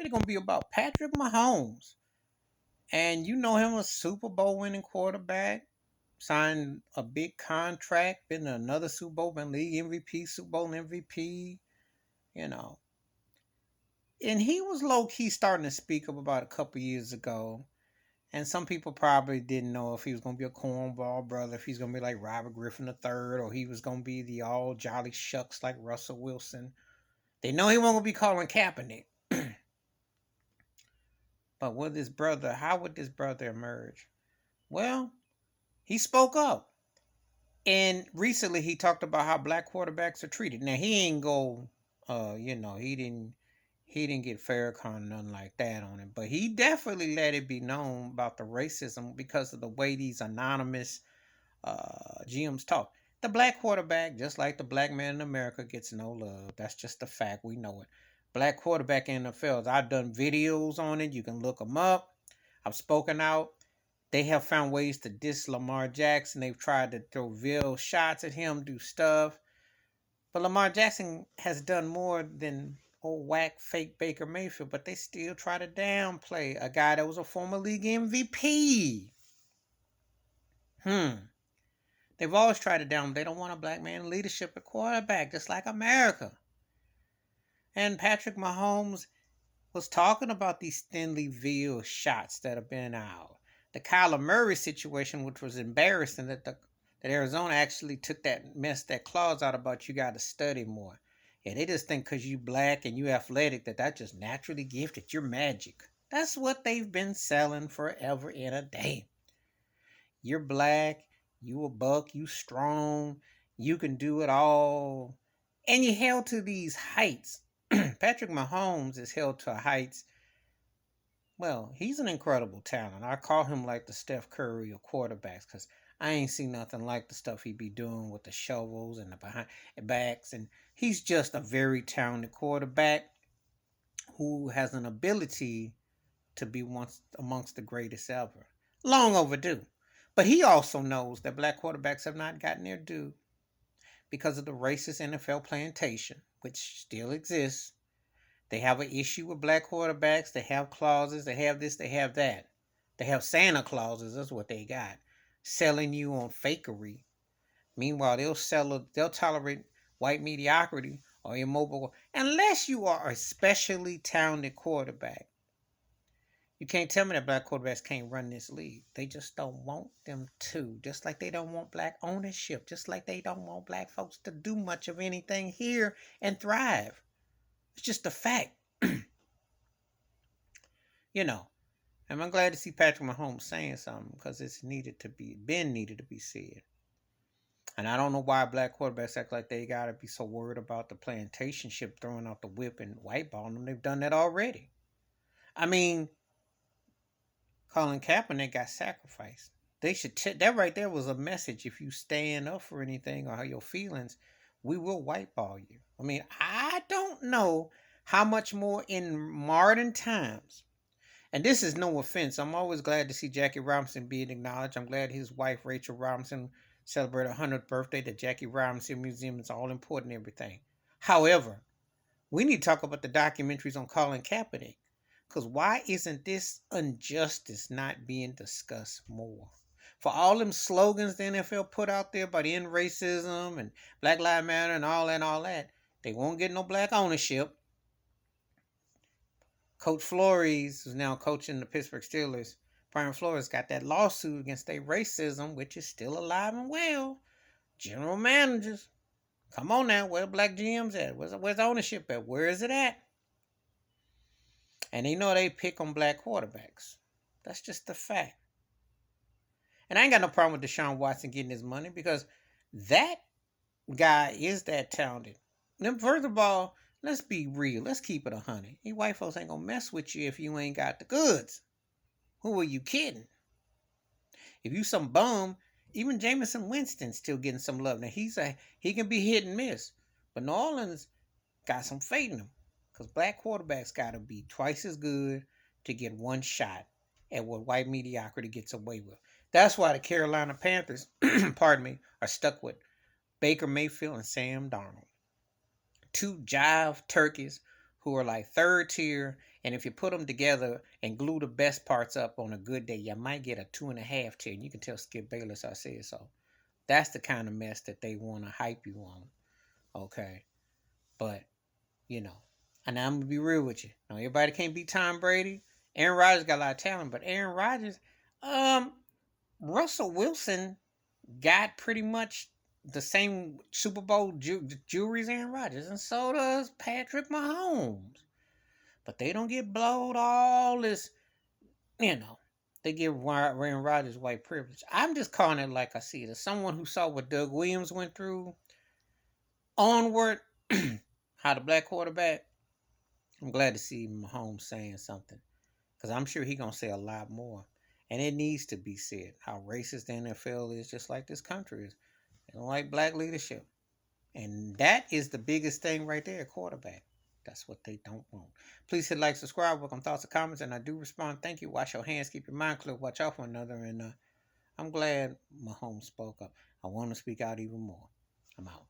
It's going to be about Patrick Mahomes. And you know him, a Super Bowl winning quarterback, signed a big contract, been to another Super Bowl, been league MVP, Super Bowl MVP, you know. And he was low key starting to speak up about a couple years ago. And some people probably didn't know if he was going to be a cornball brother, if he's going to be like Robert Griffin III, or he was going to be the all jolly shucks like Russell Wilson. They know he wasn't going to be calling Kaepernick. But how would this brother emerge? Well, he spoke up. And recently he talked about how black quarterbacks are treated. Now he ain't go he didn't get Farrakhan or nothing like that on it. But he definitely let it be known about the racism because of the way these anonymous GMs talk. The black quarterback, just like the black man in America, gets no love. That's just a fact. We know it. Black quarterback in the NFL. I've done videos on it. You can look them up. I've spoken out. They have found ways to diss Lamar Jackson. They've tried to throw veil shots at him, do stuff. But Lamar Jackson has done more than old whack fake Baker Mayfield, but they still try to downplay a guy that was a former league MVP. They've always tried to down. They don't want a black man in leadership at quarterback, just like America. And Patrick Mahomes was talking about these thinly veiled shots that have been out. The Kyler Murray situation, which was embarrassing, that Arizona actually took that clause out about you got to study more. Yeah, they just think because you black and you athletic that just naturally gifted. You're magic. That's what they've been selling forever and a day. You're black, you a buck, you strong, you can do it all. And you held to these heights. Patrick Mahomes is held to heights. Well, he's an incredible talent. I call him like the Steph Curry of quarterbacks because I ain't seen nothing like the stuff he be doing with the shovels and the behind backs. And he's just a very talented quarterback who has an ability to be once amongst the greatest ever. Long overdue. But he also knows that black quarterbacks have not gotten their due because of the racist NFL plantation, which still exists. They have an issue with black quarterbacks. They have clauses. They have this. They have that. They have Santa clauses. That's what they got. Selling you on fakery. Meanwhile, they'll tolerate white mediocrity or immobile unless you are a specially talented quarterback. You can't tell me that black quarterbacks can't run this league. They just don't want them to. Just like they don't want black ownership. Just like they don't want black folks to do much of anything here and thrive. It's just a fact. you know. And I'm glad to see Patrick Mahomes saying something because it's needed to be said. And I don't know why black quarterbacks act like they gotta be so worried about the plantation ship throwing out the whip and whiteballing them. They've done that already. I mean, Colin Kaepernick got sacrificed. They should that right there was a message. If you stand up for anything or your feelings, we will whiteball you. I mean, I don't know how much more in modern times. And this is no offense. I'm always glad to see Jackie Robinson being acknowledged. I'm glad his wife Rachel Robinson celebrated her 100th birthday. The Jackie Robinson Museum is all important and everything. However, we need to talk about the documentaries on Colin Kaepernick. Because why isn't this injustice not being discussed more? For all them slogans the NFL put out there about end racism and Black Lives Matter and all that, they won't get no black ownership. Coach Flores, who's now coaching the Pittsburgh Steelers, Brian Flores got that lawsuit against their racism, which is still alive and well. General managers, come on now, where the black GMs at? Where's ownership at? Where is it at? And they know they pick on black quarterbacks. That's just the fact. And I ain't got no problem with Deshaun Watson getting his money because that guy is that talented. Then first of all, let's be real. Let's keep it 100. You white folks ain't gonna mess with you if you ain't got the goods. Who are you kidding? If you some bum, even Jameson Winston still getting some love. Now he can be hit and miss, but New Orleans got some faith in him because black quarterbacks got to be twice as good to get one shot at what white mediocrity gets away with. That's why the Carolina Panthers, pardon me, are stuck with Baker Mayfield and Sam Darnold. Two jive turkeys who are like third tier And if you put them together and glue the best parts up on a good day, you might get a 2.5 tier. And you can tell Skip Bayless I said so. That's the kind of mess that they want to hype you on. Okay. But, you know, and I'm going to be real with you. Now, everybody can't beat Tom Brady. Aaron Rodgers got a lot of talent, but Aaron Rodgers, um, Russell Wilson got pretty much the same Super Bowl jewelry as Aaron Rodgers, and so does Patrick Mahomes. But they don't get blowed all this, you know. They give Aaron Rodgers white privilege. I'm just calling it like I see it. As someone who saw what Doug Williams went through, onward, how the black quarterback, I'm glad to see Mahomes saying something. Because I'm sure he's going to say a lot more. And it needs to be said how racist the NFL is, just like this country is. They don't like black leadership. And that is the biggest thing right there, quarterback. That's what they don't want. Please hit like, subscribe, welcome thoughts and comments, and I do respond. Thank you. Wash your hands, keep your mind clear, watch out for one another. And I'm glad Mahomes spoke up. I want to speak out even more. I'm out.